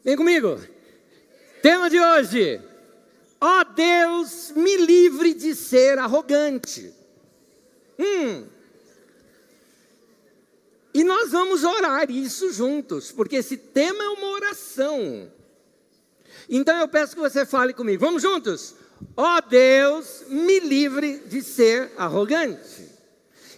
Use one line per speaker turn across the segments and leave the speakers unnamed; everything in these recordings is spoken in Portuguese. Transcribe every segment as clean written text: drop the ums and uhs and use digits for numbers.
Vem comigo. Tema de hoje. Ó Deus, me livre de ser arrogante. E nós vamos orar isso juntos, porque esse tema é uma oração. Então eu peço que você fale comigo. Vamos juntos? Ó Deus, me livre de ser arrogante.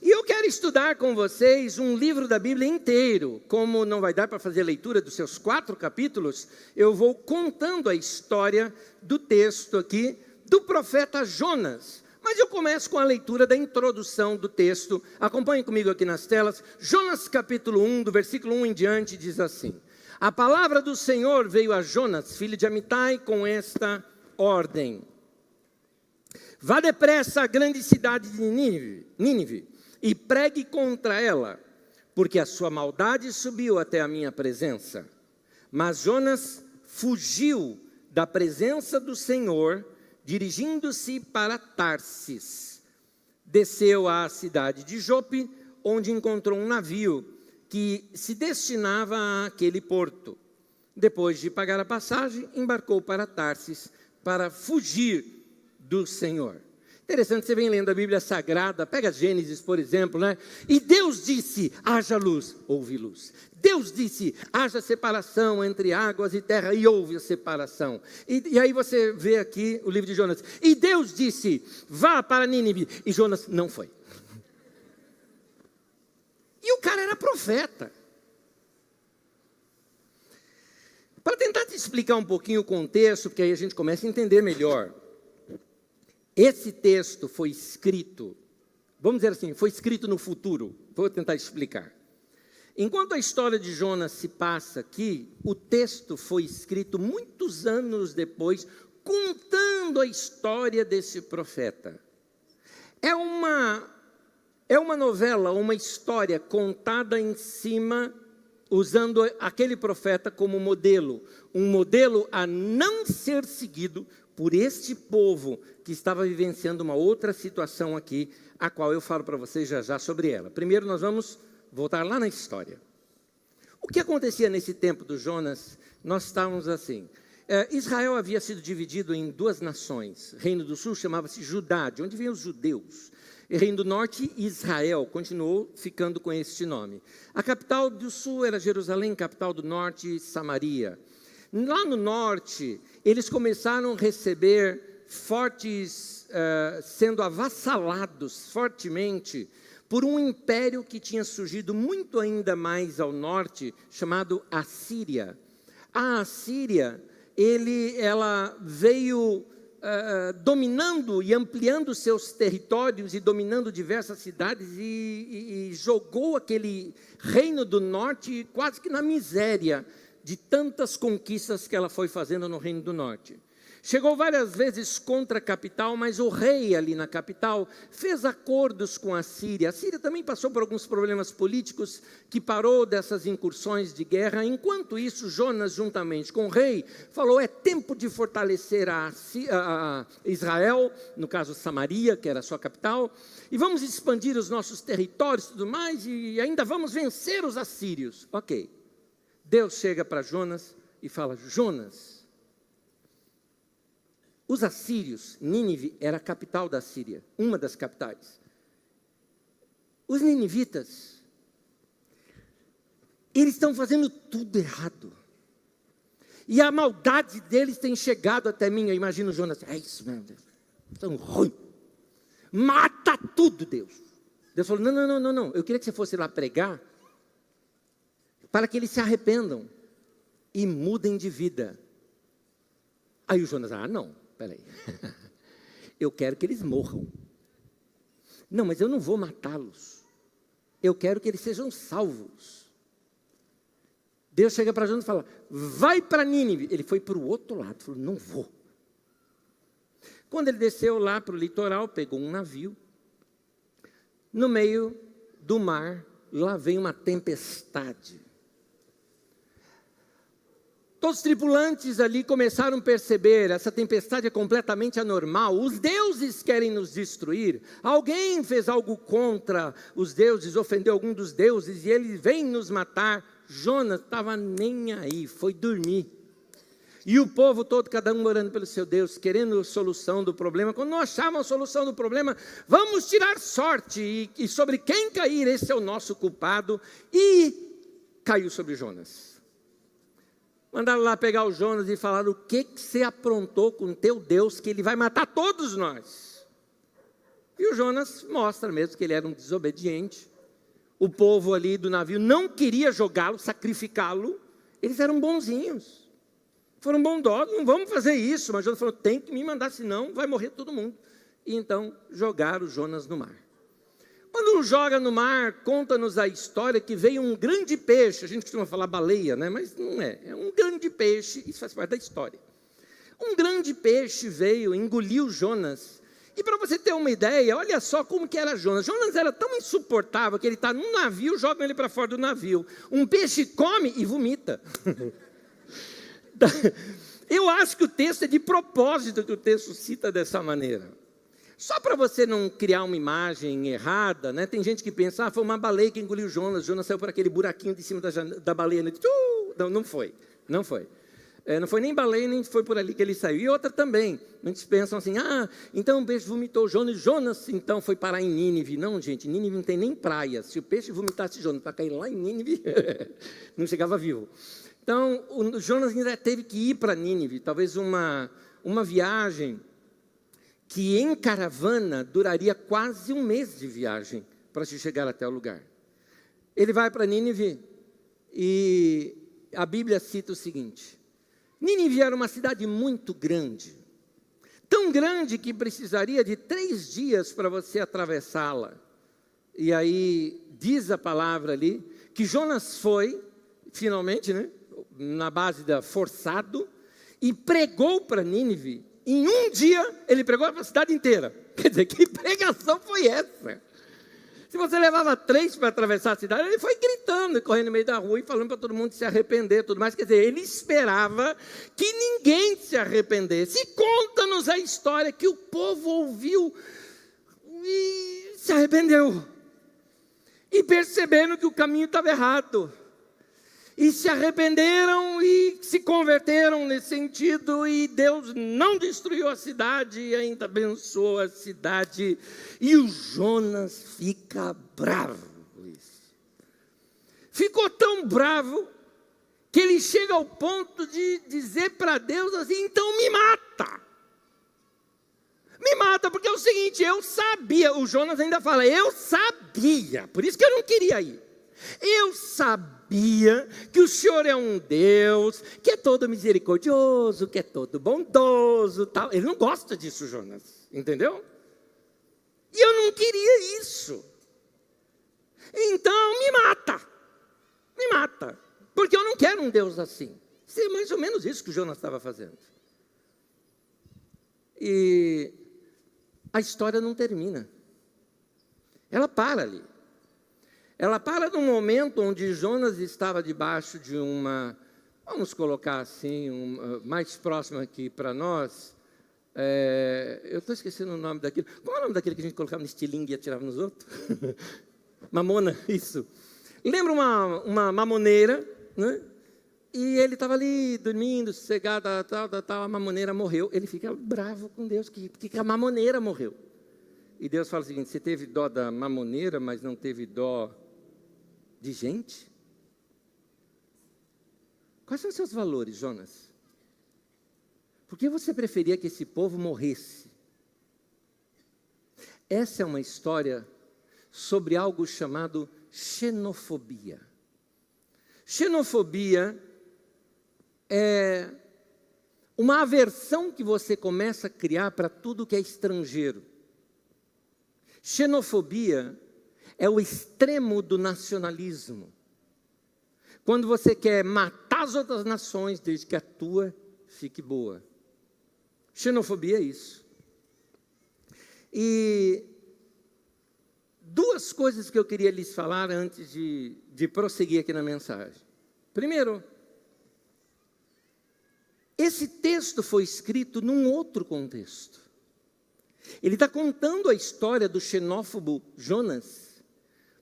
E eu quero estudar com vocês um livro da Bíblia inteiro. Como não vai dar para fazer a leitura dos seus 4 capítulos, eu vou contando a história do texto aqui do profeta Jonas. Mas eu começo com a leitura da introdução do texto. Acompanhem comigo aqui nas telas. Jonas capítulo 1, do versículo 1 em diante, diz assim: A palavra do Senhor veio a Jonas, filho de Amitai, com esta ordem: Vá depressa à grande cidade de Nínive e pregue contra ela, porque a sua maldade subiu até a minha presença. Mas Jonas fugiu da presença do Senhor, dirigindo-se para Tarsis. Desceu à cidade de Jope, onde encontrou um navio que se destinava àquele porto. Depois de pagar a passagem, embarcou para Tarsis para fugir do Senhor. Interessante, você vem lendo a Bíblia Sagrada, pega Gênesis, por exemplo, né? E Deus disse, haja luz, houve luz. Deus disse, haja separação entre águas e terra, e houve a separação. E aí você vê aqui o livro de Jonas. E Deus disse, vá para Nínive, e Jonas não foi. E o cara era profeta. Para tentar te explicar um pouquinho o contexto, porque aí a gente começa a entender melhor. Esse texto foi escrito, vamos dizer assim, foi escrito no futuro. Vou tentar explicar. Enquanto a história de Jonas se passa aqui, o texto foi escrito muitos anos depois, contando a história desse profeta. É uma novela, uma história contada em cima, usando aquele profeta como modelo. Um modelo a não ser seguido por este povo que estava vivenciando uma outra situação aqui, a qual eu falo para vocês já já sobre ela. Primeiro nós vamos voltar lá na história. O que acontecia nesse tempo do Jonas? Nós estávamos assim. Israel havia sido dividido em 2 nações. Reino do Sul chamava-se Judá, de onde vinham os judeus. E Reino do Norte, Israel, continuou ficando com este nome. A capital do Sul era Jerusalém, capital do Norte, Samaria. Lá no Norte, eles começaram a receber sendo avassalados fortemente por um império que tinha surgido muito ainda mais ao norte, chamado Assíria. A Assíria, ela veio dominando e ampliando seus territórios e dominando diversas cidades e jogou aquele reino do norte quase que na miséria de tantas conquistas que ela foi fazendo no reino do norte. Chegou várias vezes contra a capital, mas o rei ali na capital fez acordos com a Síria. A Síria também passou por alguns problemas políticos, que parou dessas incursões de guerra. Enquanto isso, Jonas, juntamente com o rei, falou, é tempo de fortalecer a Israel, no caso Samaria, que era a sua capital, e vamos expandir os nossos territórios e tudo mais, e ainda vamos vencer os assírios. Ok. Deus chega para Jonas e fala, Jonas, os assírios, Nínive era a capital da Síria, uma das capitais. Os ninivitas, eles estão fazendo tudo errado. E a maldade deles tem chegado até mim. Eu imagino Jonas, é isso mesmo, Deus. São ruins. Mata tudo, Deus. Deus falou, não. Eu queria que você fosse lá pregar, para que eles se arrependam e mudem de vida. Aí o Jonas, não, peraí. Eu quero que eles morram. Não, mas eu não vou matá-los. Eu quero que eles sejam salvos. Deus chega para Jonas e fala, vai para Nínive. Ele foi para o outro lado, falou, não vou. Quando ele desceu lá para o litoral, pegou um navio. No meio do mar, lá vem uma tempestade. Todos os tripulantes ali começaram a perceber, essa tempestade é completamente anormal, os deuses querem nos destruir, alguém fez algo contra os deuses, ofendeu algum dos deuses, e ele vem nos matar. Jonas estava nem aí, foi dormir. E o povo todo, cada um orando pelo seu Deus, querendo solução do problema. Quando não achavam a solução do problema, vamos tirar sorte, e sobre quem cair, esse é o nosso culpado. E caiu sobre Jonas. Mandaram lá pegar o Jonas e falaram: o que você aprontou com teu Deus, que ele vai matar todos nós? E o Jonas mostra mesmo que ele era um desobediente. O povo ali do navio não queria jogá-lo, sacrificá-lo. Eles eram bonzinhos. Foram bondosos, não vamos fazer isso. Mas Jonas falou: tem que me mandar, senão vai morrer todo mundo. E então jogaram Jonas no mar. Quando joga no mar, conta-nos a história que veio um grande peixe. A gente costuma falar baleia, né? Mas não é. É um grande peixe, isso faz parte da história. Um grande peixe veio, engoliu Jonas. E para você ter uma ideia, olha só como que era Jonas. Jonas era tão insuportável que ele está num navio, jogam ele para fora do navio. Um peixe come e vomita. Eu acho que o texto é de propósito que o texto cita dessa maneira. Só para você não criar uma imagem errada, né? Tem gente que pensa: foi uma baleia que engoliu Jonas. Jonas saiu por aquele buraquinho de cima da baleia. Não foi. Não foi nem baleia, nem foi por ali que ele saiu. E outra também, muitos pensam assim: então o peixe vomitou Jonas, Jonas então foi parar em Nínive. Não, gente, Nínive não tem nem praia. Se o peixe vomitasse Jonas para cair lá em Nínive, não chegava vivo. Então, o Jonas ainda teve que ir para Nínive, talvez uma viagem que em caravana duraria quase um mês de viagem para se chegar até o lugar. Ele vai para Nínive e a Bíblia cita o seguinte: Nínive era uma cidade muito grande, tão grande que precisaria de 3 dias para você atravessá-la. E aí diz a palavra ali que Jonas foi, finalmente, né, na base da forçado, e pregou para Nínive. Em um dia, ele pregou para a cidade inteira. Quer dizer, que pregação foi essa? Se você levava 3 para atravessar a cidade, ele foi gritando e correndo no meio da rua e falando para todo mundo se arrepender, tudo mais. Quer dizer, ele esperava que ninguém se arrependesse. E conta-nos a história que o povo ouviu e se arrependeu. E perceberam que o caminho estava errado. E se arrependeram e se converteram nesse sentido, e Deus não destruiu a cidade, e ainda abençoou a cidade. E o Jonas fica bravo. Ficou tão bravo que ele chega ao ponto de dizer para Deus assim: então me mata. Me mata, porque é o seguinte, eu sabia, o Jonas ainda fala, eu sabia, por isso que eu não queria ir. Eu sabia que o Senhor é um Deus que é todo misericordioso, que é todo bondoso, tal. Ele não gosta disso, Jonas, entendeu? E eu não queria isso. Então me mata, porque eu não quero um Deus assim. Isso é mais ou menos isso que o Jonas estava fazendo. E a história não termina. Ela para ali. Ela para num momento onde Jonas estava debaixo de uma, vamos colocar assim, mais próxima aqui para nós. Eu estou esquecendo o nome daquilo. Qual é o nome daquele que a gente colocava no estilingue e atirava nos outros? Mamona, isso. Lembra uma mamoneira, né? E ele estava ali dormindo, sossegado, tal, a mamoneira morreu. Ele fica bravo com Deus, porque a mamoneira morreu. E Deus fala o seguinte: você teve dó da mamoneira, mas não teve dó de gente? Quais são os seus valores, Jonas? Por que você preferia que esse povo morresse? Essa é uma história sobre algo chamado xenofobia. Xenofobia é uma aversão que você começa a criar para tudo que é estrangeiro. Xenofobia é o extremo do nacionalismo. Quando você quer matar as outras nações desde que a tua fique boa. Xenofobia é isso. E 2 coisas que eu queria lhes falar antes de prosseguir aqui na mensagem. Primeiro, esse texto foi escrito num outro contexto. Ele está contando a história do xenófobo Jonas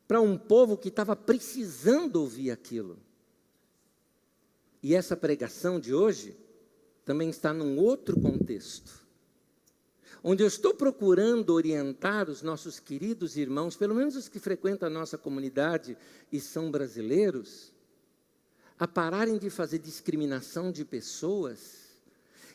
para um povo que estava precisando ouvir aquilo. E essa pregação de hoje também está num outro contexto, onde eu estou procurando orientar os nossos queridos irmãos, pelo menos os que frequentam a nossa comunidade e são brasileiros, a pararem de fazer discriminação de pessoas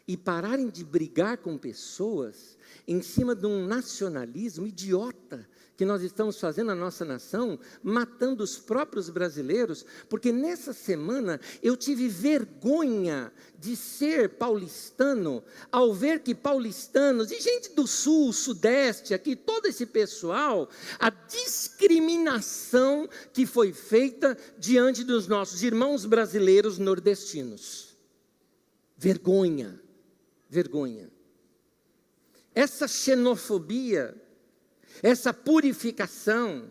e pararem de brigar com pessoas em cima de um nacionalismo idiota que nós estamos fazendo na nossa nação, matando os próprios brasileiros, porque nessa semana eu tive vergonha de ser paulistano, ao ver que paulistanos e gente do sul, sudeste, aqui, todo esse pessoal, a discriminação que foi feita diante dos nossos irmãos brasileiros nordestinos. Vergonha, vergonha. Essa xenofobia, essa purificação,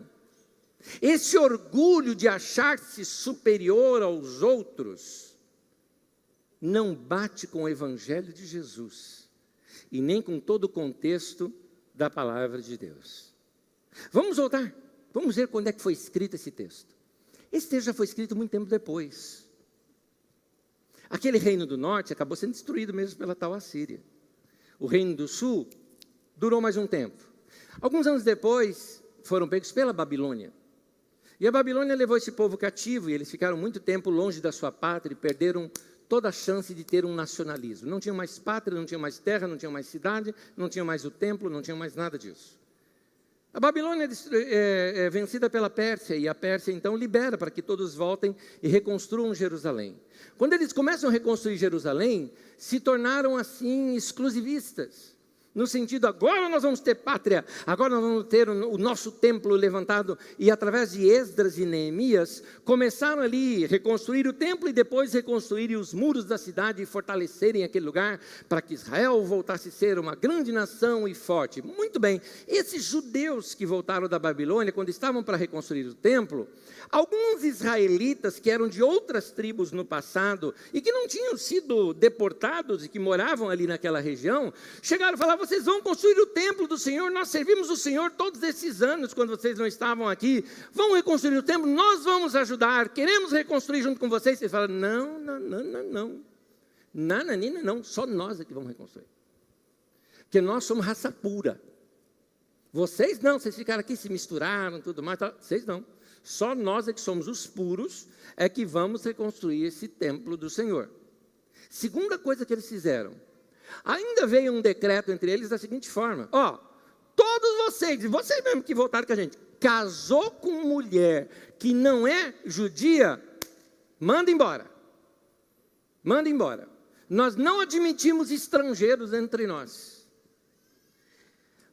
esse orgulho de achar-se superior aos outros, não bate com o Evangelho de Jesus e nem com todo o contexto da palavra de Deus. Vamos voltar, vamos ver quando é que foi escrito esse texto. Esse texto já foi escrito muito tempo depois. Aquele reino do norte acabou sendo destruído mesmo pela tal Assíria. O reino do sul durou mais um tempo. Alguns anos depois, foram pegos pela Babilônia. E a Babilônia levou esse povo cativo, e eles ficaram muito tempo longe da sua pátria e perderam toda a chance de ter um nacionalismo. Não tinham mais pátria, não tinham mais terra, não tinham mais cidade, não tinham mais o templo, não tinham mais nada disso. A Babilônia é vencida pela Pérsia, e a Pérsia então libera para que todos voltem e reconstruam Jerusalém. Quando eles começam a reconstruir Jerusalém, se tornaram assim exclusivistas. No sentido, agora nós vamos ter pátria, agora nós vamos ter o nosso templo levantado. E através de Esdras e Neemias, começaram ali a reconstruir o templo e depois reconstruírem os muros da cidade e fortalecerem aquele lugar para que Israel voltasse a ser uma grande nação e forte. Muito bem, esses judeus que voltaram da Babilônia, quando estavam para reconstruir o templo, alguns israelitas que eram de outras tribos no passado e que não tinham sido deportados e que moravam ali naquela região, chegaram e falavam: vocês vão construir o templo do Senhor, nós servimos o Senhor todos esses anos, quando vocês não estavam aqui, vão reconstruir o templo, nós vamos ajudar, queremos reconstruir junto com vocês. Vocês falam: não, só nós é que vamos reconstruir, porque nós somos raça pura, vocês não, vocês ficaram aqui, se misturaram, tudo mais, vocês não, só nós é que somos os puros, é que vamos reconstruir esse templo do Senhor. Segunda coisa que eles fizeram, ainda veio um decreto entre eles da seguinte forma: todos vocês mesmo que voltaram com a gente, casou com mulher que não é judia, manda embora. Manda embora. Nós não admitimos estrangeiros entre nós.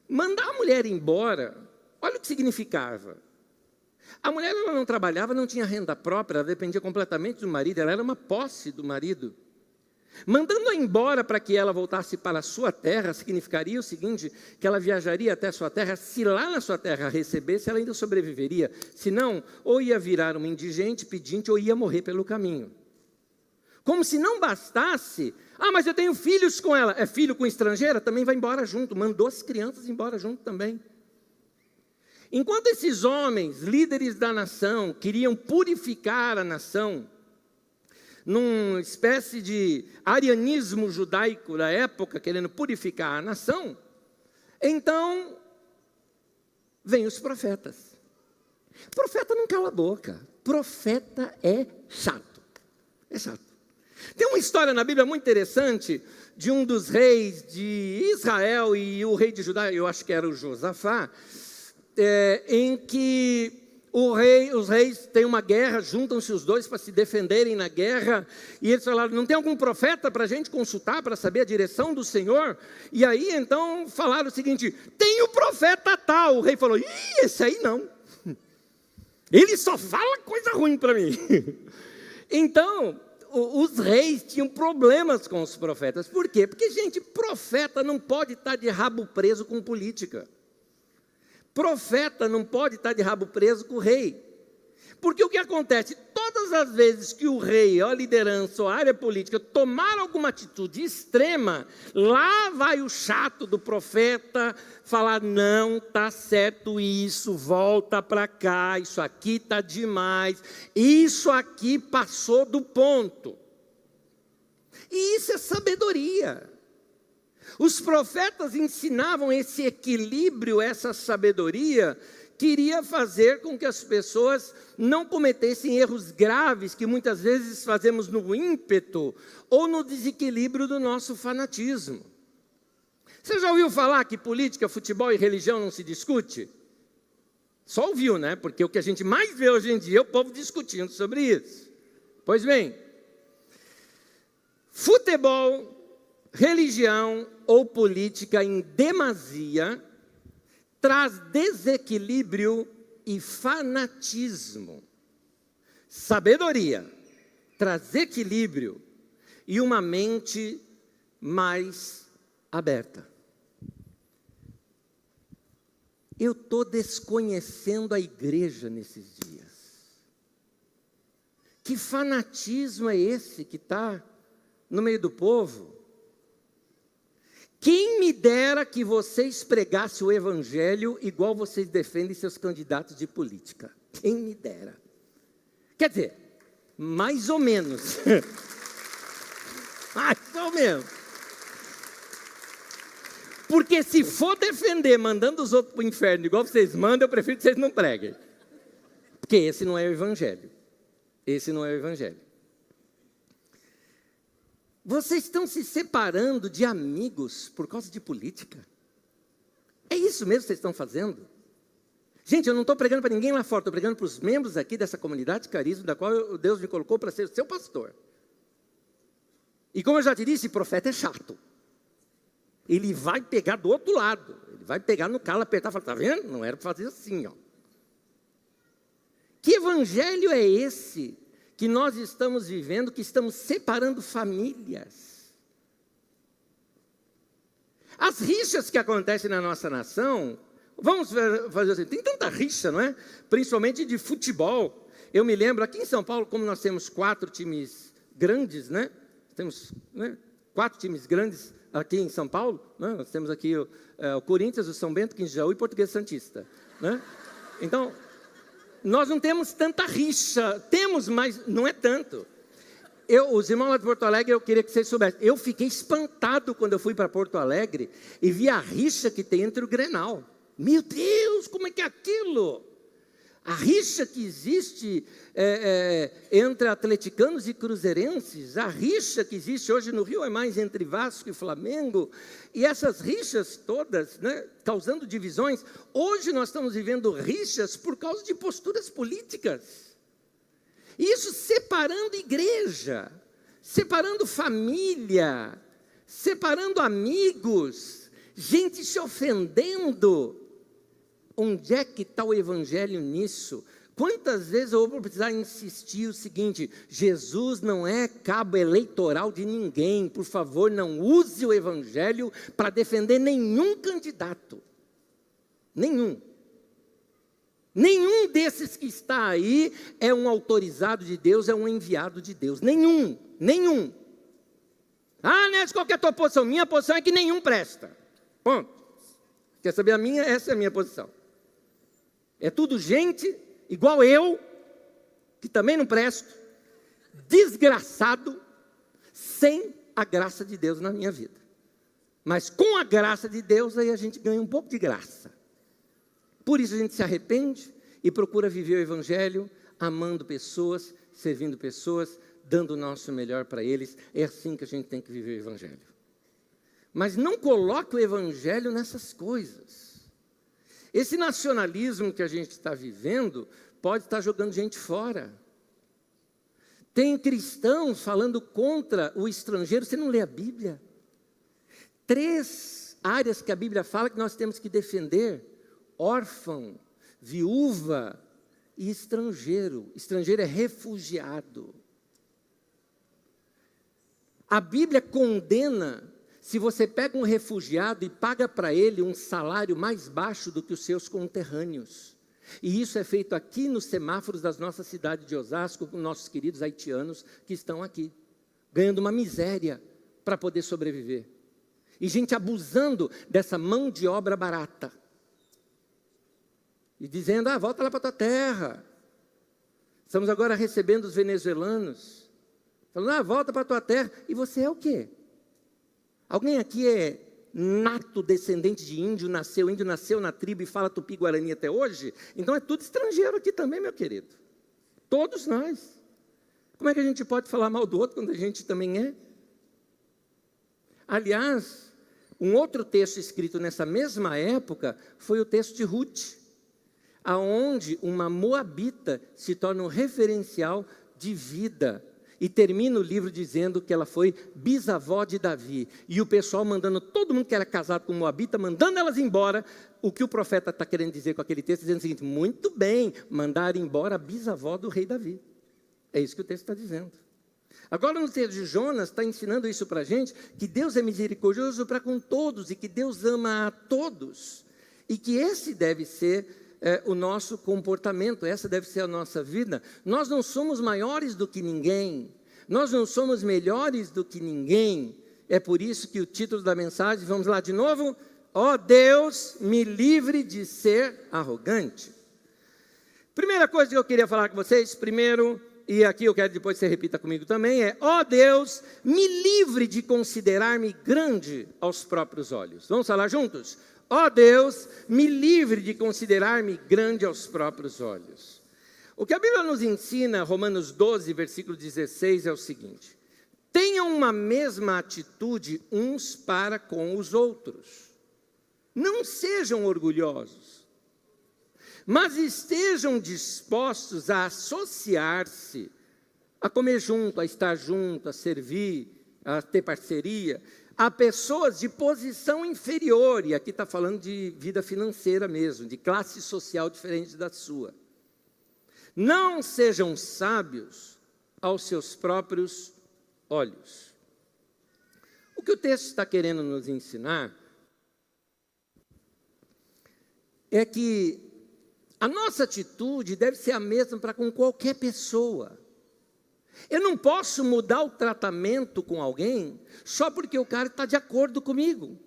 Mandar a mulher embora, olha o que significava. A mulher, ela não trabalhava, não tinha renda própria, ela dependia completamente do marido, ela era uma posse do marido. Mandando-a embora para que ela voltasse para a sua terra, significaria o seguinte: que ela viajaria até a sua terra, se lá na sua terra recebesse, ela ainda sobreviveria, senão, ou ia virar uma indigente, pedinte, ou ia morrer pelo caminho. Como se não bastasse: mas eu tenho filhos com ela, é filho com estrangeira, também vai embora junto, mandou as crianças embora junto também. Enquanto esses homens, líderes da nação, queriam purificar a nação, numa espécie de arianismo judaico da época, querendo purificar a nação, então, vêm os profetas. Profeta não cala a boca, profeta é chato, Tem uma história na Bíblia muito interessante, de um dos reis de Israel e o rei de Judá, eu acho que era o Josafá, em que os reis têm uma guerra, juntam-se os dois para se defenderem na guerra, e eles falaram: não tem algum profeta para a gente consultar, para saber a direção do Senhor? E aí então falaram o seguinte: tem o profeta tal. O rei falou: esse aí não, ele só fala coisa ruim para mim. Então os reis tinham problemas com os profetas. Por quê? Porque, gente, profeta não pode estar de rabo preso com política. Profeta não pode estar de rabo preso com o rei. Porque o que acontece? Todas as vezes que o rei, ou a liderança, ou a área política tomar alguma atitude extrema, lá vai o chato do profeta falar: não está certo isso, volta para cá, isso aqui está demais, isso aqui passou do ponto. E isso é sabedoria. Os profetas ensinavam esse equilíbrio, essa sabedoria, que iria fazer com que as pessoas não cometessem erros graves que muitas vezes fazemos no ímpeto ou no desequilíbrio do nosso fanatismo. Você já ouviu falar que política, futebol e religião não se discute? Só ouviu, né? Porque o que a gente mais vê hoje em dia é o povo discutindo sobre isso. Pois bem, futebol, religião ou política em demasia traz desequilíbrio e fanatismo. Sabedoria traz equilíbrio e uma mente mais aberta. Eu estou desconhecendo a igreja nesses dias. Que fanatismo é esse que está no meio do povo? Quem me dera que vocês pregassem o evangelho igual vocês defendem seus candidatos de política. Quem me dera. Quer dizer, mais ou menos. Mais ou menos. Porque se for defender mandando os outros para o inferno igual vocês mandam, eu prefiro que vocês não preguem. Porque esse não é o evangelho. Esse não é o evangelho. Vocês estão se separando de amigos por causa de política? É isso mesmo que vocês estão fazendo? Gente, eu não estou pregando para ninguém lá fora, estou pregando para os membros aqui dessa comunidade de carisma, da qual Deus me colocou para ser o seu pastor. E como eu já te disse, profeta é chato. Ele vai pegar do outro lado, ele vai pegar no calo, apertar e falar, está vendo? Não era para fazer assim, ó. Que evangelho é esse que nós estamos vivendo, que estamos separando famílias? As rixas que acontecem na nossa nação, vamos fazer assim, tem tanta rixa, não é? Principalmente de futebol. Eu me lembro, aqui em São Paulo, como nós temos 4 times grandes, né? Temos 4 times grandes aqui em São Paulo, né? Nós temos aqui o Corinthians, o São Bento, Quinjaú e Português Santista, né? Então, nós não temos tanta rixa, temos, mas não é tanto. Os irmãos lá de Porto Alegre, eu queria que vocês soubessem, eu fiquei espantado quando eu fui para Porto Alegre e vi a rixa que tem entre o Grenal. Meu Deus, como é que é aquilo? A rixa que existe entre atleticanos e cruzeirenses, a rixa que existe hoje no Rio é mais entre Vasco e Flamengo, e essas rixas todas, né, causando divisões. Hoje nós estamos vivendo rixas por causa de posturas políticas. Isso separando igreja, separando família, separando amigos, gente se ofendendo. Onde é que está o evangelho nisso? Quantas vezes eu vou precisar insistir o seguinte: Jesus não é cabo eleitoral de ninguém, por favor, não use o evangelho para defender nenhum candidato. Nenhum. Nenhum desses que está aí é um autorizado de Deus, é um enviado de Deus. Nenhum. Ah, não é de qualquer tua posição. Minha posição é que nenhum presta. Ponto. Quer saber a minha? Essa é a minha posição. É tudo gente, igual eu, que também não presto, desgraçado, sem a graça de Deus na minha vida. Mas com a graça de Deus, aí a gente ganha um pouco de graça. Por isso a gente se arrepende e procura viver o evangelho, amando pessoas, servindo pessoas, dando o nosso melhor para eles. É assim que a gente tem que viver o evangelho. Mas não coloque o evangelho nessas coisas. Esse nacionalismo que a gente está vivendo pode estar jogando gente fora. Tem cristãos falando contra o estrangeiro. Você não lê a Bíblia? 3 áreas que a Bíblia fala que nós temos que defender: órfão, viúva e estrangeiro. Estrangeiro é refugiado. A Bíblia condena se você pega um refugiado e paga para ele um salário mais baixo do que os seus conterrâneos. E isso é feito aqui nos semáforos das nossas cidades de Osasco, com nossos queridos haitianos que estão aqui, ganhando uma miséria para poder sobreviver. E gente abusando dessa mão de obra barata. E dizendo, volta lá para a tua terra. Estamos agora recebendo os venezuelanos. Falando, volta para a tua terra. E você é o quê? Alguém aqui é nato descendente de índio nasceu na tribo e fala tupi-guarani até hoje? Então é tudo estrangeiro aqui também, meu querido. Todos nós. Como é que a gente pode falar mal do outro quando a gente também é? Aliás, um outro texto escrito nessa mesma época foi o texto de Ruth, aonde uma moabita se torna um referencial de vida. E termina o livro dizendo que ela foi bisavó de Davi. E o pessoal mandando, todo mundo que era casado com moabita, mandando elas embora. O que o profeta está querendo dizer com aquele texto? Dizendo o seguinte, muito bem, mandar embora a bisavó do rei Davi. É isso que o texto está dizendo. Agora no texto de Jonas, está ensinando isso para a gente, que Deus é misericordioso para com todos, e que Deus ama a todos. E que esse deve ser o nosso comportamento, essa deve ser a nossa vida. Nós não somos maiores do que ninguém, nós não somos melhores do que ninguém. É por isso que o título da mensagem, vamos lá de novo, ó Deus, me livre de ser arrogante. Primeira coisa que eu queria falar com vocês, primeiro, e aqui eu quero depois que você repita comigo também, é, ó Deus, me livre de considerar-me grande aos próprios olhos. Vamos falar juntos? Ó Deus, me livre de considerar-me grande aos próprios olhos. O que a Bíblia nos ensina, Romanos 12, versículo 16, é o seguinte: tenham uma mesma atitude uns para com os outros. Não sejam orgulhosos, mas estejam dispostos a associar-se, a comer junto, a estar junto, a servir, a ter parceria, a pessoas de posição inferior, e aqui está falando de vida financeira mesmo, de classe social diferente da sua. Não sejam sábios aos seus próprios olhos. O que o texto está querendo nos ensinar é que a nossa atitude deve ser a mesma para com qualquer pessoa. Eu não posso mudar o tratamento com alguém só porque o cara está de acordo comigo.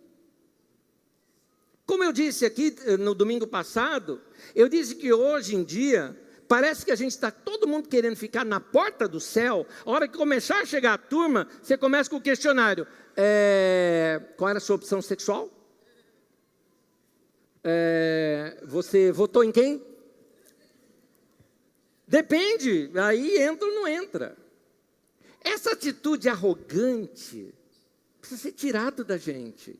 Como eu disse aqui no domingo passado, eu disse que hoje em dia, parece que a gente está todo mundo querendo ficar na porta do céu. A hora que começar a chegar a turma, você começa com o questionário. Qual era a sua opção sexual? Você votou em quem? Depende, aí entra ou não entra. Essa atitude arrogante precisa ser tirada da gente.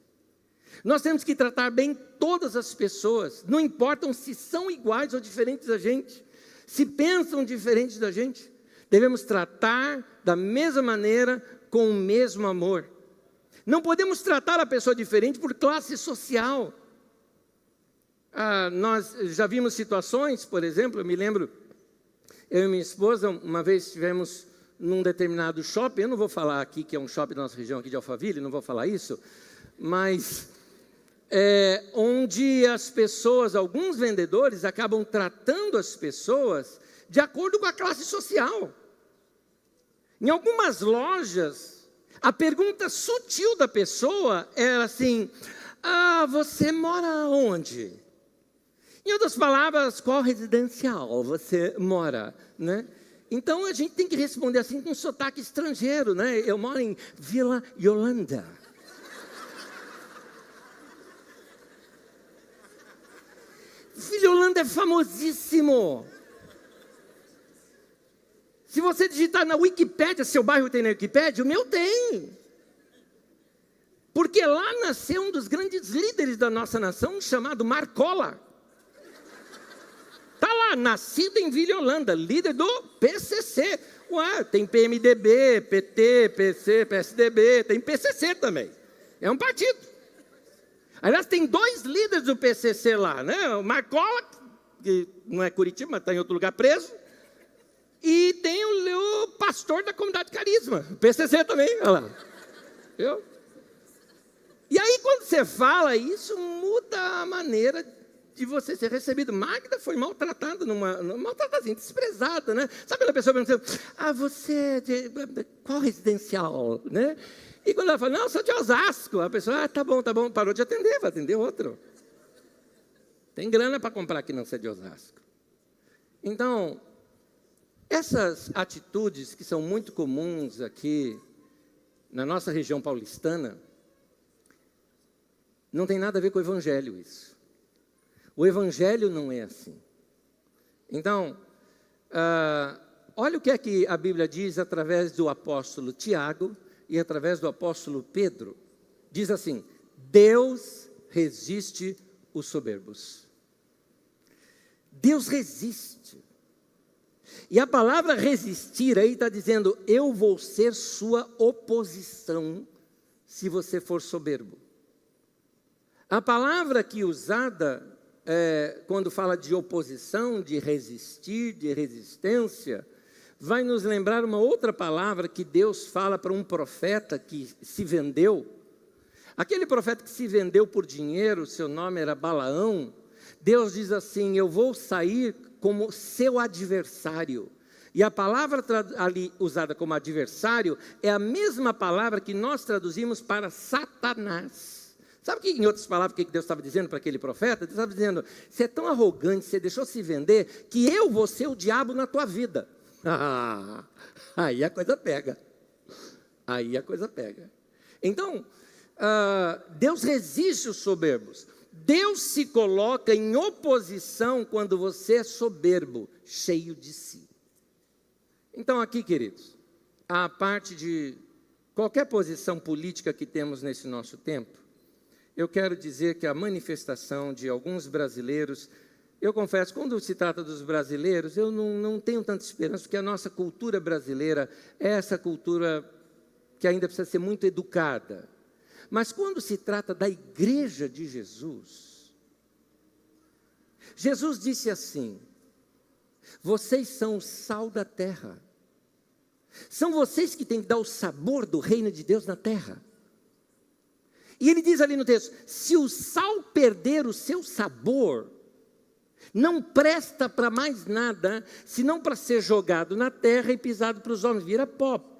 Nós temos que tratar bem todas as pessoas, não importam se são iguais ou diferentes da gente, se pensam diferentes da gente. Devemos tratar da mesma maneira, com o mesmo amor. Não podemos tratar a pessoa diferente por classe social. Nós já vimos situações, por exemplo, eu me lembro, eu e minha esposa, uma vez estivemos num determinado shopping, eu não vou falar aqui que é um shopping da nossa região aqui de Alphaville, não vou falar isso, mas onde as pessoas, alguns vendedores acabam tratando as pessoas de acordo com a classe social. Em algumas lojas, a pergunta sutil da pessoa era assim, você mora onde? Em outras palavras, qual residencial você mora, né? Então, a gente tem que responder assim com um sotaque estrangeiro, né? Eu moro em Vila Yolanda. Vila Yolanda é famosíssimo. Se você digitar na Wikipédia, seu bairro tem na Wikipédia, o meu tem. Porque lá nasceu um dos grandes líderes da nossa nação, chamado Marcola. Está lá, nascido em Vila Yolanda, líder do PCC. Tem PMDB, PT, PC, PSDB, tem PCC também. É um partido. Aliás, tem 2 líderes do PCC lá, né? O Marcola, que não é Curitiba, mas está em outro lugar preso. E tem o pastor da comunidade Carisma, PCC também, olha lá. Viu? E aí, quando você fala isso, muda a maneira de você ser recebido. Magda foi maltratada, maltratada, desprezada, né? Sabe quando a pessoa pergunta, você é de qual residencial, né? E quando ela fala, não, eu sou de Osasco, a pessoa, tá bom, parou de atender, vai atender outro. Tem grana para comprar que não seja de Osasco. Então, Essas atitudes que são muito comuns aqui na nossa região paulistana, não tem nada a ver com o Evangelho isso. O Evangelho não é assim. Então, olha o que é que a Bíblia diz através do apóstolo Tiago e através do apóstolo Pedro. Diz assim: Deus resiste os soberbos. Deus resiste. E a palavra resistir aí está dizendo: eu vou ser sua oposição se você for soberbo. A palavra aqui usada quando fala de oposição, de resistir, de resistência, vai nos lembrar uma outra palavra que Deus fala para um profeta que se vendeu. Aquele profeta que se vendeu por dinheiro, seu nome era Balaão. Deus diz assim: eu vou sair como seu adversário. E a palavra ali usada como adversário é a mesma palavra que nós traduzimos para Satanás. Sabe que, em outras palavras, o que Deus estava dizendo para aquele profeta? Deus estava dizendo: você é tão arrogante, você deixou se vender, que eu vou ser o diabo na tua vida. Aí a coisa pega. Aí a coisa pega. Então, Deus resiste os soberbos. Deus se coloca em oposição quando você é soberbo, cheio de si. Então aqui, queridos, a parte de qualquer posição política que temos nesse nosso tempo, eu quero dizer que a manifestação de alguns brasileiros, eu confesso, quando se trata dos brasileiros, eu não tenho tanta esperança, porque a nossa cultura brasileira é essa cultura que ainda precisa ser muito educada. Mas quando se trata da igreja de Jesus, Jesus disse assim: vocês são o sal da terra. São vocês que têm que dar o sabor do reino de Deus na terra. E ele diz ali no texto: se o sal perder o seu sabor, não presta para mais nada, senão para ser jogado na terra e pisado para os homens, vira pó.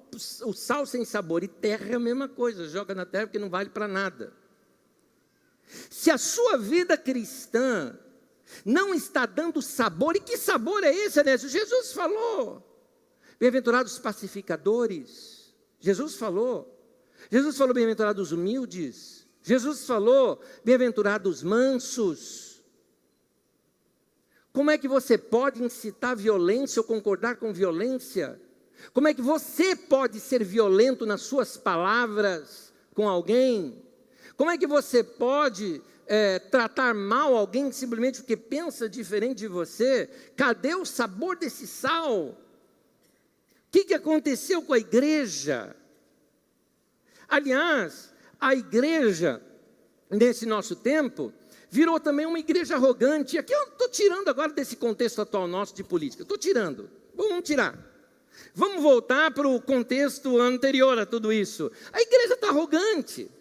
O sal sem sabor e terra é a mesma coisa, joga na terra porque não vale para nada. Se a sua vida cristã não está dando sabor, e que sabor é esse, Anésio? Jesus falou: bem-aventurados os pacificadores. Jesus falou bem-aventurados os humildes. Jesus falou bem-aventurados os mansos. Como é que você pode incitar violência ou concordar com violência? Como é que você pode ser violento nas suas palavras com alguém? Como é que você pode tratar mal alguém simplesmente porque pensa diferente de você? Cadê o sabor desse sal? O que aconteceu com a igreja? Aliás, a igreja, nesse nosso tempo, virou também uma igreja arrogante. Aqui eu estou tirando agora desse contexto atual nosso de política. Estou tirando. Vamos tirar. Vamos voltar para o contexto anterior a tudo isso. A igreja está arrogante.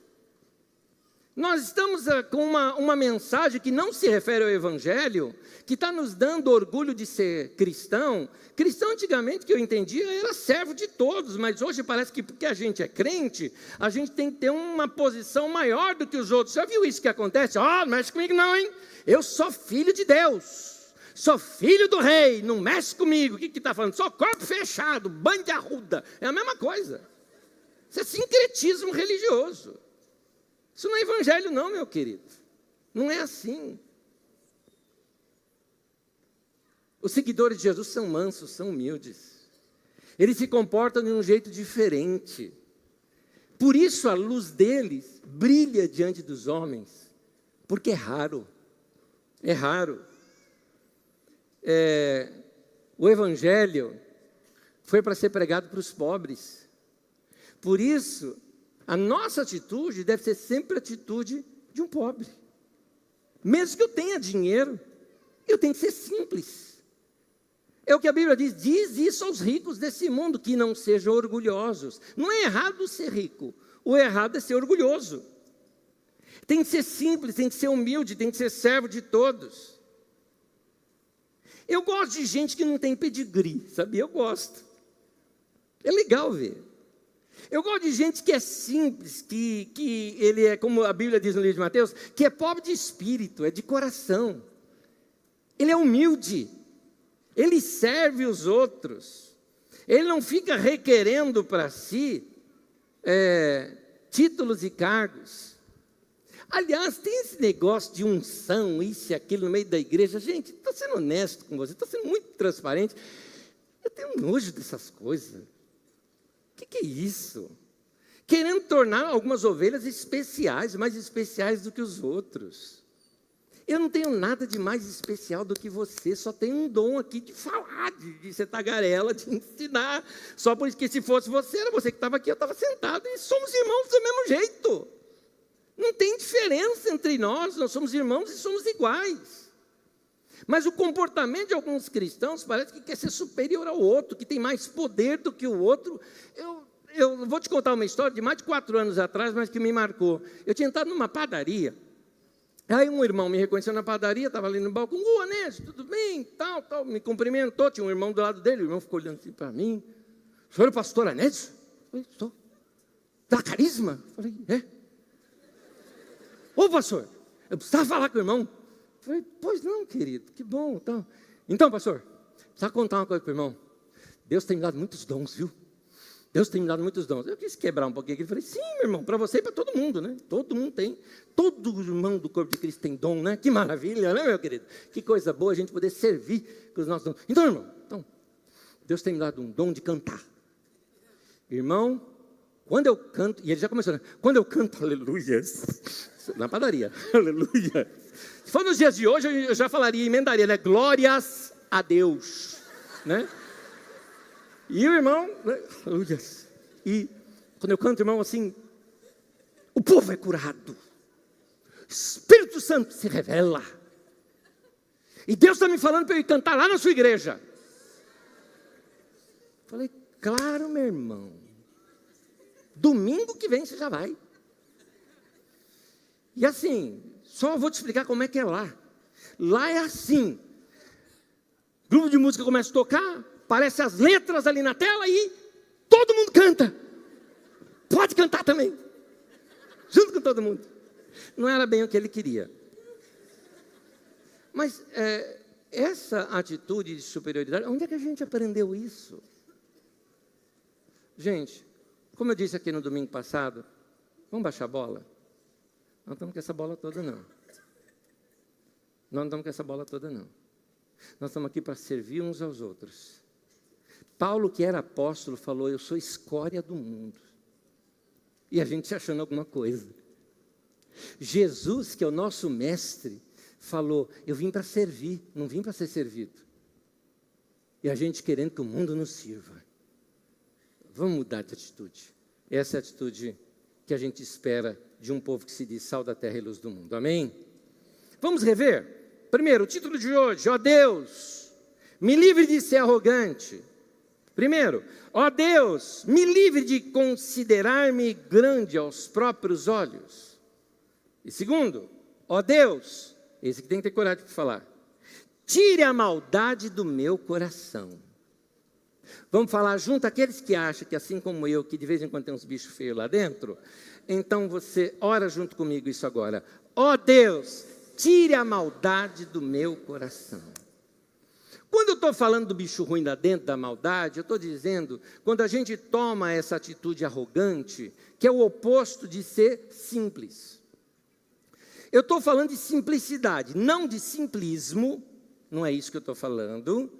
Nós estamos com uma mensagem que não se refere ao Evangelho, que está nos dando orgulho de ser cristão. Cristão, antigamente, que eu entendia, era servo de todos, mas hoje parece que porque a gente é crente, a gente tem que ter uma posição maior do que os outros. Já viu isso que acontece? Não mexe comigo não, hein? Eu sou filho de Deus. Sou filho do rei, não mexe comigo. O que está falando? Sou corpo fechado, banho de arruda. É a mesma coisa. Isso é sincretismo religioso. Isso não é evangelho não, meu querido. Não é assim. Os seguidores de Jesus são mansos, são humildes. Eles se comportam de um jeito diferente. Por isso a luz deles brilha diante dos homens. Porque é raro. É raro. O Evangelho foi para ser pregado para os pobres. Por isso, a nossa atitude deve ser sempre a atitude de um pobre. Mesmo que eu tenha dinheiro, eu tenho que ser simples. É o que a Bíblia diz: diz isso aos ricos desse mundo, que não sejam orgulhosos. Não é errado ser rico, o errado é ser orgulhoso. Tem que ser simples, tem que ser humilde, tem que ser servo de todos. Eu gosto de gente que não tem pedigree, sabe? Eu gosto. É legal ver. Eu gosto de gente que é simples, que ele é, como a Bíblia diz no livro de Mateus, que é pobre de espírito, é de coração. Ele é humilde. Ele serve os outros. Ele não fica requerendo para si títulos e cargos. Aliás, tem esse negócio de unção, isso e aquilo no meio da igreja. Gente, estou sendo honesto com você, estou sendo muito transparente. Eu tenho nojo dessas coisas. O que é isso? Querendo tornar algumas ovelhas especiais, mais especiais do que os outros. Eu não tenho nada de mais especial do que você, só tenho um dom aqui de falar, de ser tagarela, de ensinar. Só por isso que se fosse você, era você que estava aqui, eu estava sentado, e somos irmãos do mesmo jeito. Não tem diferença entre nós somos irmãos e somos iguais. Mas o comportamento de alguns cristãos parece que quer ser superior ao outro, que tem mais poder do que o outro. Eu vou te contar uma história de mais de 4 anos atrás, mas que me marcou. Eu tinha entrado numa padaria, aí um irmão me reconheceu na padaria, estava ali no balcão, Anésio, tudo bem, tal, me cumprimentou, tinha um irmão do lado dele, o irmão ficou olhando assim para mim, o senhor é o pastor Anésio? Eu falei, sou. Da Carisma? Eu falei, é. Ô pastor, eu precisava falar com o irmão. Eu falei, pois não, querido, que bom. Então, pastor, precisava contar uma coisa para o irmão. Deus tem me dado muitos dons, viu? Deus tem me dado muitos dons. Eu quis quebrar um pouquinho aqui. Eu falei, sim, meu irmão, para você e para todo mundo, né? Todo mundo tem. Todo irmão do corpo de Cristo tem dom, né? Que maravilha, né, meu querido? Que coisa boa a gente poder servir com os nossos dons. Então, irmão, Deus tem me dado um dom de cantar. Irmão, quando eu canto, e ele já começou, né? Quando eu canto, aleluia, na padaria, aleluia. Se for nos dias de hoje, eu já falaria, emendaria, né? Glórias a Deus, né? E o irmão, né? Aleluia. E quando eu canto, irmão, assim, o povo é curado. O Espírito Santo se revela. E Deus está me falando para eu ir cantar lá na sua igreja. Falei, claro, meu irmão. Domingo que vem você já vai. E assim, só vou te explicar como é que é lá. Lá é assim. Grupo de música começa a tocar, aparece as letras ali na tela e todo mundo canta. Pode cantar também. Junto com todo mundo. Não era bem o que ele queria. Mas essa atitude de superioridade, onde é que a gente aprendeu isso? Gente, como eu disse aqui no domingo passado, vamos baixar a bola? Não estamos com essa bola toda, não. Nós não estamos com essa bola toda, não. Nós estamos aqui para servir uns aos outros. Paulo, que era apóstolo, falou, eu sou escória do mundo. E a gente se achando alguma coisa. Jesus, que é o nosso mestre, falou, eu vim para servir, não vim para ser servido. E a gente querendo que o mundo nos sirva. Vamos mudar de atitude. Essa é a atitude que a gente espera de um povo que se diz sal da terra e luz do mundo. Amém? Vamos rever? Primeiro, o título de hoje, ó Deus, me livre de ser arrogante. Primeiro, ó Deus, me livre de considerar-me grande aos próprios olhos. E segundo, ó Deus, esse que tem que ter coragem para falar, tire a maldade do meu coração. Vamos falar junto aqueles que acham que assim como eu, que de vez em quando tem uns bichos feios lá dentro, então você ora junto comigo isso agora. Ó Deus, tire a maldade do meu coração. Quando eu estou falando do bicho ruim lá dentro, da maldade, eu estou dizendo, quando a gente toma essa atitude arrogante, que é o oposto de ser simples. Eu estou falando de simplicidade, não de simplismo, não é isso que eu estou falando.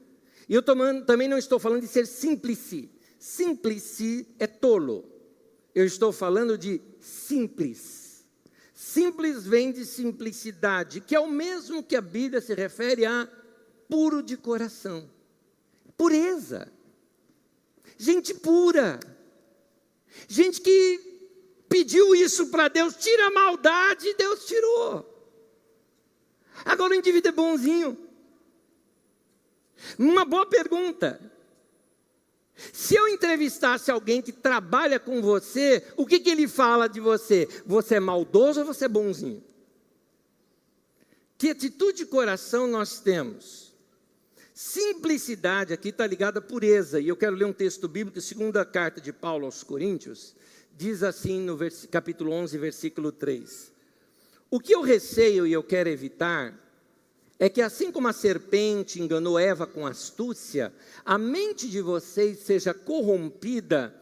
E eu também não estou falando de ser simplici. Simplici é tolo. Eu estou falando de simples. Simples vem de simplicidade, que é o mesmo que a Bíblia se refere a puro de coração. Pureza. Gente pura. Gente que pediu isso para Deus, tira a maldade, e Deus tirou. Agora o indivíduo é bonzinho. Uma boa pergunta. Se eu entrevistasse alguém que trabalha com você, o que ele fala de você? Você é maldoso ou você é bonzinho? Que atitude de coração nós temos? Simplicidade aqui está ligada à pureza. E eu quero ler um texto bíblico, segunda carta de Paulo aos Coríntios, diz assim no capítulo 11, versículo 3. O que eu receio e eu quero evitar é que assim como a serpente enganou Eva com astúcia, a mente de vocês seja corrompida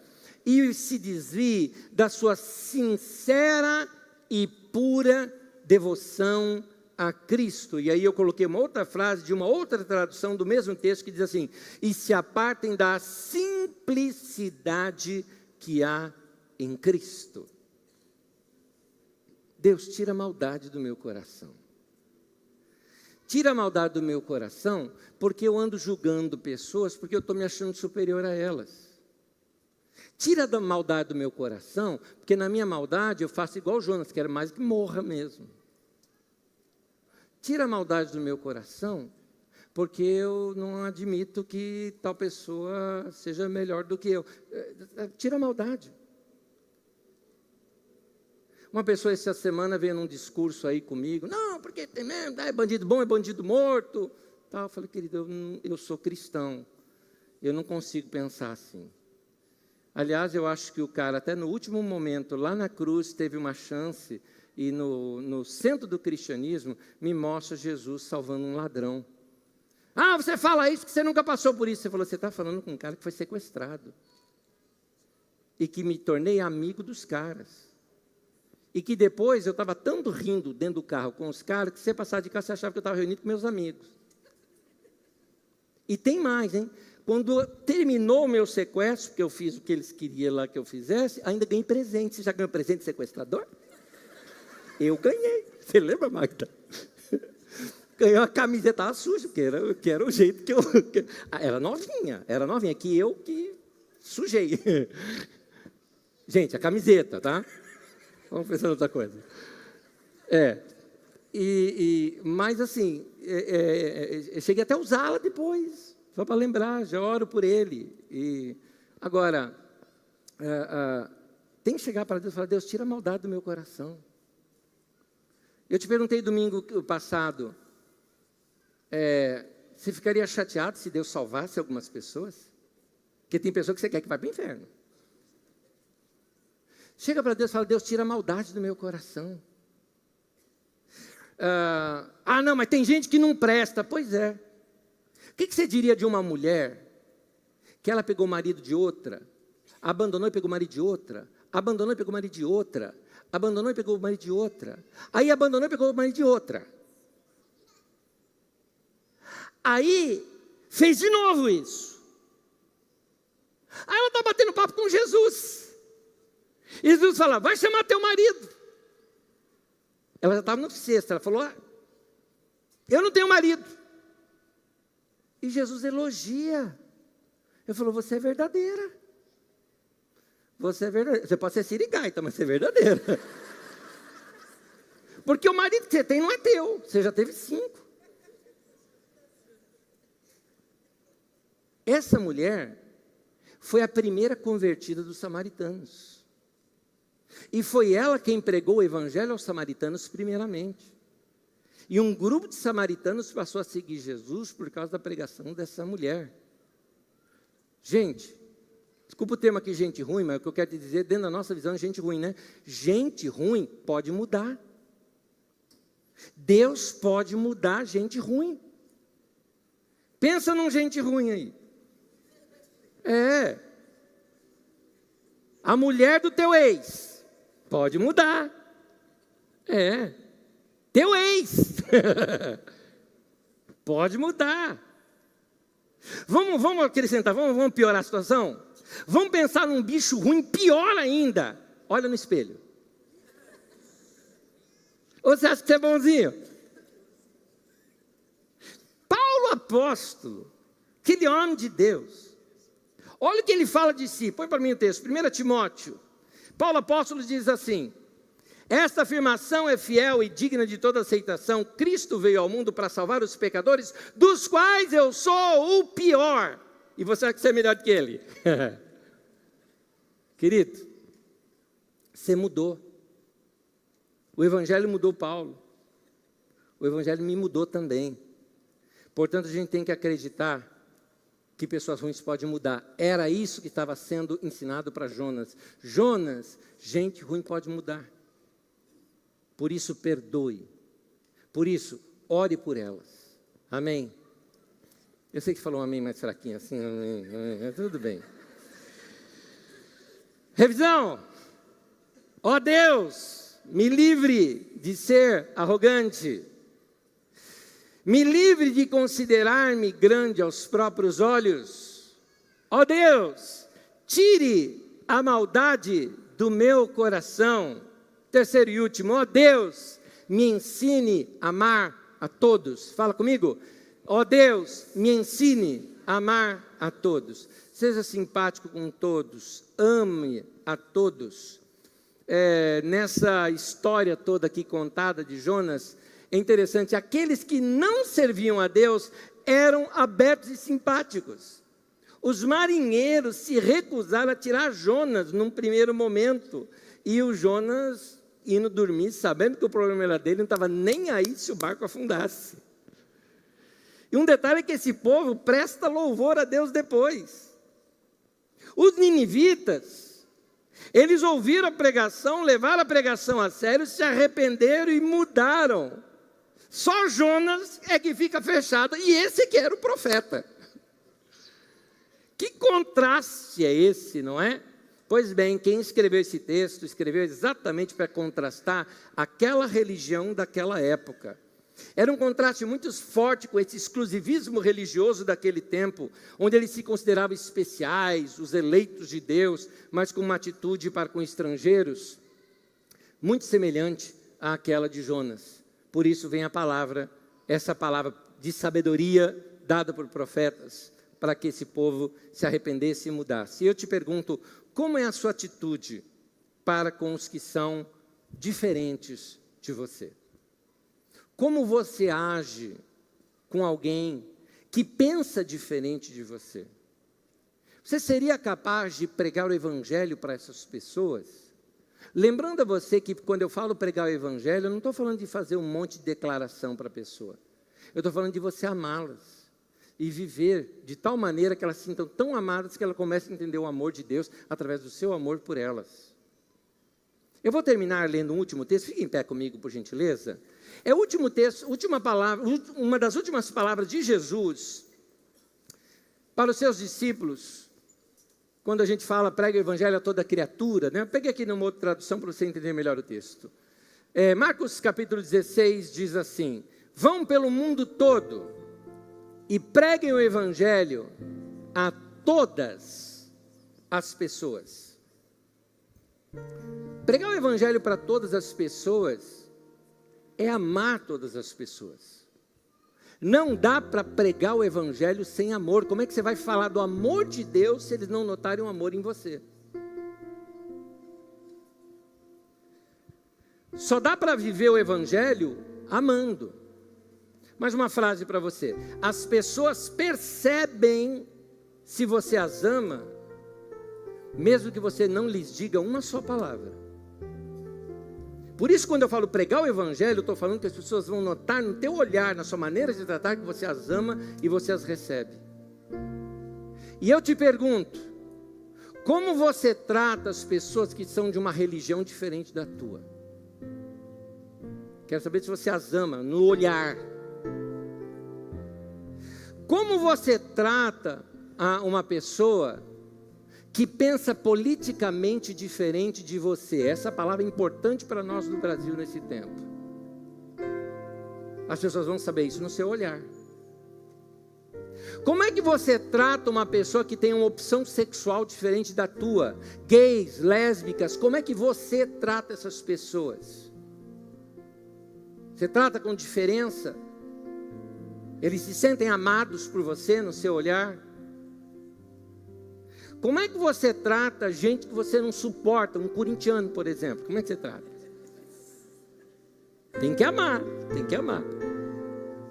e se desvie da sua sincera e pura devoção a Cristo. E aí eu coloquei uma outra frase de uma outra tradução do mesmo texto que diz assim: e se apartem da simplicidade que há em Cristo. Deus, tira a maldade do meu coração. Tira a maldade do meu coração, porque eu ando julgando pessoas, porque eu estou me achando superior a elas. Tira a maldade do meu coração, porque na minha maldade eu faço igual o Jonas, quero mais que morra mesmo. Tira a maldade do meu coração, porque eu não admito que tal pessoa seja melhor do que eu. Tira a maldade. Uma pessoa essa semana veio num discurso aí comigo, não, porque tem mesmo, é bandido bom, é bandido morto. Eu falei, querido, eu sou cristão, eu não consigo pensar assim. Aliás, eu acho que o cara, até no último momento, lá na cruz, teve uma chance, e no centro do cristianismo, me mostra Jesus salvando um ladrão. Ah, você fala isso, que você nunca passou por isso. Você falou, você está falando com um cara que foi sequestrado. E que me tornei amigo dos caras. E que depois eu estava tanto rindo dentro do carro com os caras, que você passar de casa, você achava que eu estava reunido com meus amigos. E tem mais, hein? Quando terminou o meu sequestro, porque eu fiz o que eles queriam lá que eu fizesse, ainda ganhei presente. Você já ganhou presente de sequestrador? Eu ganhei. Você lembra, Magda? Ganhei uma camiseta suja, que era o jeito que eu... Era novinha, que eu que sujei. Gente, a camiseta, tá? Vamos pensar em outra coisa. Mas assim, eu cheguei até a usá-la depois, só para lembrar, já oro por ele. Agora, tem que chegar para Deus e falar, Deus, tira a maldade do meu coração. Eu te perguntei domingo passado, você ficaria chateado se Deus salvasse algumas pessoas? Porque tem pessoas que você quer que vá para o inferno. Chega para Deus e fala, Deus, tira a maldade do meu coração. Não, mas tem gente que não presta. Pois é. O que você diria de uma mulher que ela pegou o marido de outra, abandonou e pegou o marido de outra, abandonou e pegou o marido de outra, abandonou e pegou o marido de outra, aí abandonou e pegou o marido de outra. Aí fez de novo isso. Aí ela está batendo papo com Jesus. E Jesus fala, vai chamar teu marido. Ela já estava no sexto, ela falou, eu não tenho marido. E Jesus elogia. Ele falou, você é verdadeira. Você é verdadeira. Você pode ser sirigaita, mas você é verdadeira. Porque o marido que você tem não é teu, você já teve 5. Essa mulher foi a primeira convertida dos samaritanos. E foi ela quem pregou o evangelho aos samaritanos primeiramente. E um grupo de samaritanos passou a seguir Jesus por causa da pregação dessa mulher. Gente, desculpa o termo aqui, gente ruim, mas o que eu quero te dizer, dentro da nossa visão, é gente ruim, né? Gente ruim pode mudar. Deus pode mudar gente ruim. Pensa num gente ruim aí. A mulher do teu ex pode mudar. Teu ex. Pode mudar. Vamos acrescentar, vamos piorar a situação? Vamos pensar num bicho ruim, pior ainda. Olha no espelho. Ou você acha que você é bonzinho? Paulo apóstolo, aquele homem de Deus, olha o que ele fala de si. Põe para mim o texto, 1 Timóteo. Paulo apóstolo diz assim, esta afirmação é fiel e digna de toda aceitação. Cristo veio ao mundo para salvar os pecadores, dos quais eu sou o pior. E você acha que você é melhor do que ele? Querido, você mudou. O evangelho mudou Paulo. O evangelho me mudou também. Portanto, a gente tem que acreditar que pessoas ruins podem mudar. Era isso que estava sendo ensinado para Jonas. Jonas, gente ruim pode mudar. Por isso, perdoe. Por isso, ore por elas. Amém? Eu sei que falou um amém mais fraquinho assim, amém, amém, tudo bem. Revisão. Ó Deus, me livre de ser arrogante. Me livre de considerar-me grande aos próprios olhos. Ó Deus, tire a maldade do meu coração. Terceiro e último, ó Deus, me ensine a amar a todos. Fala comigo. Ó Deus, me ensine a amar a todos. Seja simpático com todos. Ame a todos. Nessa história toda aqui contada de Jonas, é interessante, aqueles que não serviam a Deus eram abertos e simpáticos. Os marinheiros se recusaram a tirar Jonas num primeiro momento. E o Jonas indo dormir, sabendo que o problema era dele, não estava nem aí se o barco afundasse. E um detalhe é que esse povo presta louvor a Deus depois. Os ninivitas, eles ouviram a pregação, levaram a pregação a sério, se arrependeram e mudaram. Só Jonas é que fica fechado, e esse que era o profeta. Que contraste é esse, não é? Pois bem, quem escreveu esse texto, escreveu exatamente para contrastar aquela religião daquela época. Era um contraste muito forte com esse exclusivismo religioso daquele tempo, onde eles se consideravam especiais, os eleitos de Deus, mas com uma atitude para com estrangeiros, muito semelhante àquela de Jonas. Por isso vem a palavra, essa palavra de sabedoria dada por profetas, para que esse povo se arrependesse e mudasse. E eu te pergunto, como é a sua atitude para com os que são diferentes de você? Como você age com alguém que pensa diferente de você? Você seria capaz de pregar o evangelho para essas pessoas? Lembrando a você que quando eu falo pregar o evangelho, eu não estou falando de fazer um monte de declaração para a pessoa. Eu estou falando de você amá-las e viver de tal maneira que elas se sintam tão amadas que ela comece a entender o amor de Deus através do seu amor por elas. Eu vou terminar lendo um último texto. Fique em pé comigo, por gentileza. É o último texto, última palavra, uma das últimas palavras de Jesus para os seus discípulos, quando a gente fala, prega o evangelho a toda criatura, né? Eu peguei aqui numa outra tradução para você entender melhor o texto. Marcos capítulo 16 diz assim: vão pelo mundo todo e preguem o evangelho a todas as pessoas. Pregar o evangelho para todas as pessoas é amar todas as pessoas. Não dá para pregar o evangelho sem amor. Como é que você vai falar do amor de Deus se eles não notarem o amor em você? Só dá para viver o evangelho amando. Mais uma frase para você. As pessoas percebem se você as ama, mesmo que você não lhes diga uma só palavra. Por isso, quando eu falo pregar o evangelho, eu estou falando que as pessoas vão notar no teu olhar, na sua maneira de tratar, que você as ama e você as recebe. E eu te pergunto, como você trata as pessoas que são de uma religião diferente da tua? Quero saber se você as ama no olhar. Como você trata uma pessoa que pensa politicamente diferente de você? Essa palavra é importante para nós do Brasil nesse tempo. As pessoas vão saber isso no seu olhar. Como é que você trata uma pessoa que tem uma opção sexual diferente da tua? Gays, lésbicas, como é que você trata essas pessoas? Você trata com diferença? Eles se sentem amados por você no seu olhar? Como é que você trata gente que você não suporta? Um corintiano, por exemplo. Como é que você trata? Tem que amar, tem que amar.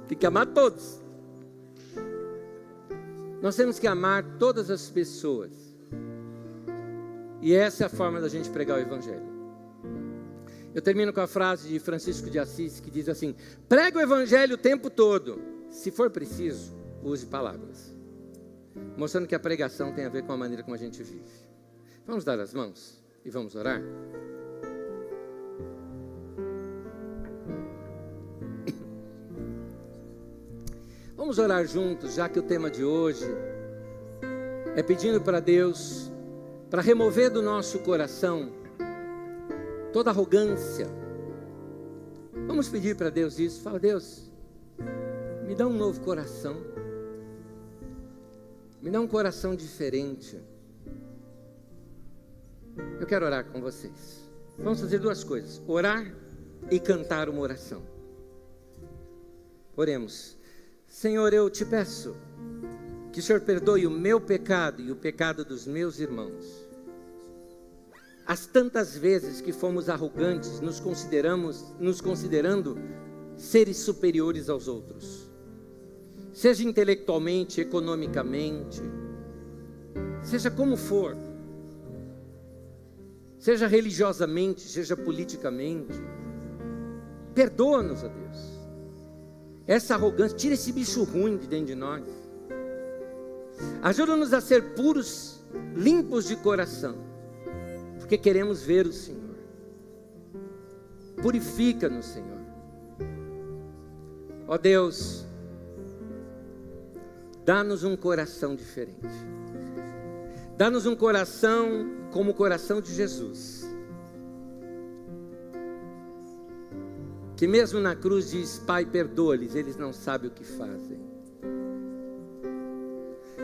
Tem que amar todos. Nós temos que amar todas as pessoas. E essa é a forma da gente pregar o evangelho. Eu termino com a frase de Francisco de Assis, que diz assim: prega o evangelho o tempo todo. Se for preciso, use palavras. Mostrando que a pregação tem a ver com a maneira como a gente vive. Vamos dar as mãos e vamos orar? vamos orar juntos, já que o tema de hoje é pedindo para Deus, para remover do nosso coração toda arrogância. Vamos pedir para Deus isso. Fala: Deus, me dá um novo coração. Me dá um coração diferente. Eu quero orar com vocês. Vamos fazer duas coisas: orar e cantar uma oração. Oremos. Senhor, eu te peço que o Senhor perdoe o meu pecado e o pecado dos meus irmãos. As tantas vezes que fomos arrogantes, nos considerando seres superiores aos outros, seja intelectualmente, economicamente, seja como for, seja religiosamente, seja politicamente. Perdoa-nos, ó Deus, essa arrogância. Tira esse bicho ruim de dentro de nós. Ajuda-nos a ser puros, limpos de coração, porque queremos ver o Senhor. Purifica-nos, Senhor. Ó Deus, dá-nos um coração diferente. Dá-nos um coração como o coração de Jesus, que mesmo na cruz diz: Pai, perdoa-lhes, eles não sabem o que fazem.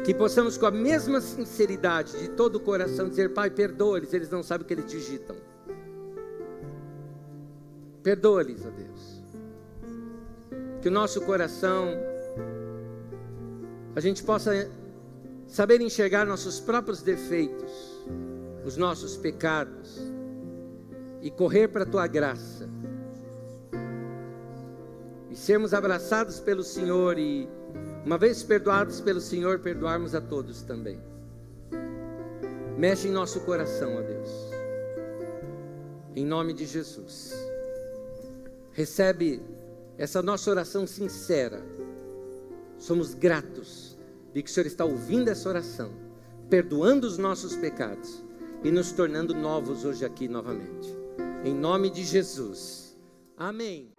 Que possamos com a mesma sinceridade de todo o coração dizer: Pai, perdoa-lhes, eles não sabem o que eles digitam. Perdoa-lhes, ó Deus. Que o nosso coração, a gente possa saber enxergar nossos próprios defeitos, os nossos pecados, e correr para a Tua graça, e sermos abraçados pelo Senhor, e uma vez perdoados pelo Senhor, perdoarmos a todos também. Mexe em nosso coração, ó Deus, em nome de Jesus. Recebe essa nossa oração sincera. Somos gratos de que o Senhor está ouvindo essa oração, perdoando os nossos pecados e nos tornando novos hoje aqui novamente. Em nome de Jesus. Amém.